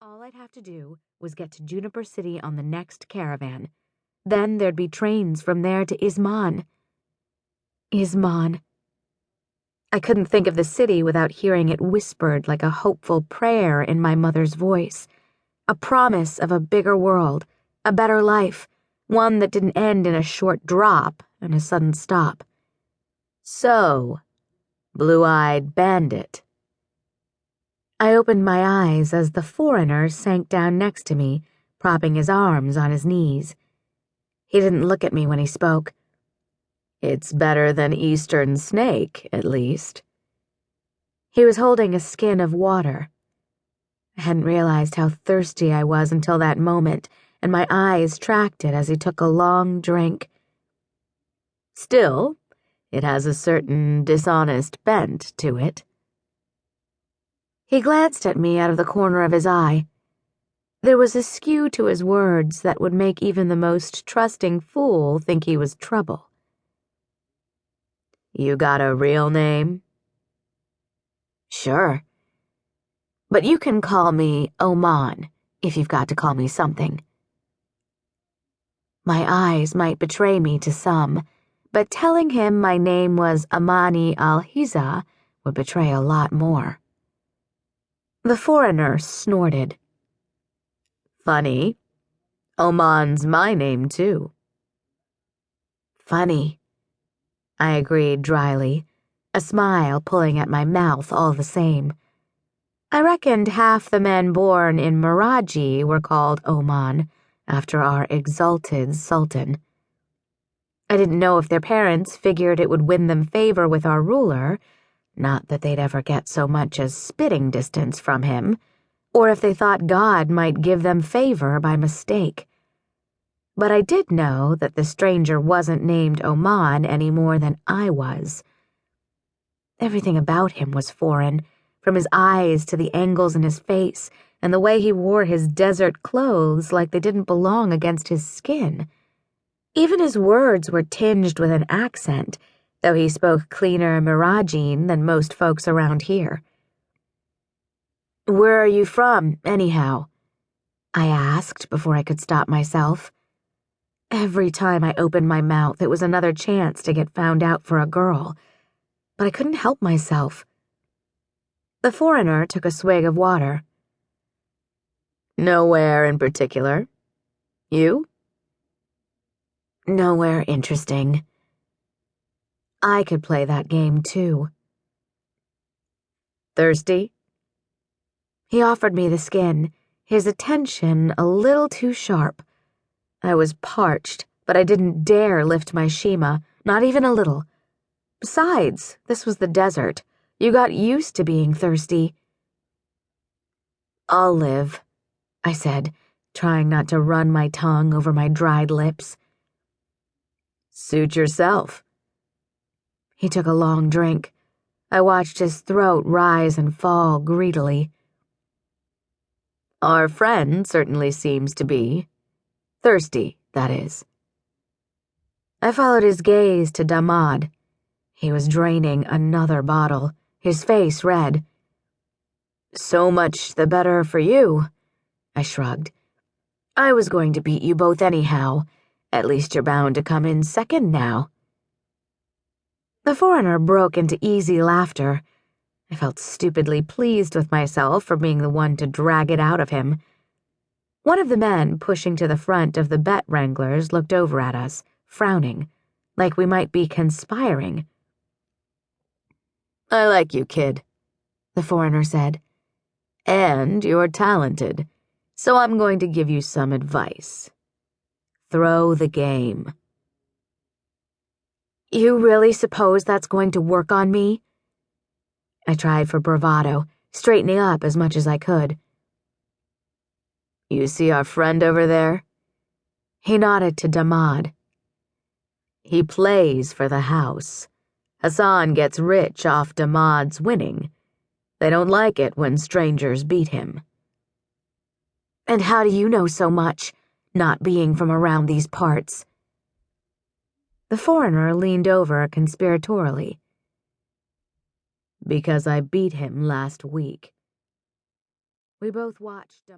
All I'd have to do was get to Juniper City on the next caravan. Then there'd be trains from there to Isman. Isman. I couldn't think of the city without hearing it whispered like a hopeful prayer in my mother's voice. A promise of a bigger world, a better life, one that didn't end in a short drop and a sudden stop. So, blue-eyed bandit. I opened my eyes as the foreigner sank down next to me, propping his arms on his knees. He didn't look at me when he spoke. It's better than Eastern snake, at least. He was holding a skin of water. I hadn't realized how thirsty I was until that moment, and my eyes tracked it as he took a long drink. Still, it has a certain dishonest bent to it. He glanced at me out of the corner of his eye. There was a skew to his words that would make even the most trusting fool think he was trouble. You got a real name? Sure. But you can call me Oman, if you've got to call me something. My eyes might betray me to some, but telling him my name was Amani Al'Hiza would betray a lot more. The foreigner snorted. Funny. Oman's my name, too. Funny, I agreed dryly, a smile pulling at my mouth all the same. I reckoned half the men born in Miraji were called Oman, after our exalted sultan. I didn't know if their parents figured it would win them favor with our ruler, not that they'd ever get so much as spitting distance from him, or if they thought God might give them favor by mistake. But I did know that the stranger wasn't named Oman any more than I was. Everything about him was foreign, from his eyes to the angles in his face and the way he wore his desert clothes like they didn't belong against his skin. Even his words were tinged with an accent, though he spoke cleaner Mirajin than most folks around here. Where are you from, anyhow? I asked before I could stop myself. Every time I opened my mouth, it was another chance to get found out for a girl, but I couldn't help myself. The foreigner took a swig of water. Nowhere in particular. You? Nowhere interesting. I could play that game, too. Thirsty? He offered me the skin, his attention a little too sharp. I was parched, but I didn't dare lift my shima, not even a little. Besides, this was the desert. You got used to being thirsty. I'll live, I said, trying not to run my tongue over my dried lips. Suit yourself. He took a long drink. I watched his throat rise and fall greedily. Our friend certainly seems to be. Thirsty, that is. I followed his gaze to Damad. He was draining another bottle, his face red. So much the better for you, I shrugged. I was going to beat you both anyhow. At least you're bound to come in second now. The foreigner broke into easy laughter. I felt stupidly pleased with myself for being the one to drag it out of him. One of the men pushing to the front of the bet wranglers looked over at us, frowning, like we might be conspiring. I like you, kid, the foreigner said. And you're talented, so I'm going to give you some advice. Throw the game. You really suppose that's going to work on me? I tried for bravado, straightening up as much as I could. You see our friend over there? He nodded to Damad. He plays for the house. Hassan gets rich off Damad's winning. They don't like it when strangers beat him. And how do you know so much, not being from around these parts? The foreigner leaned over conspiratorially. Because I beat him last week. We both watched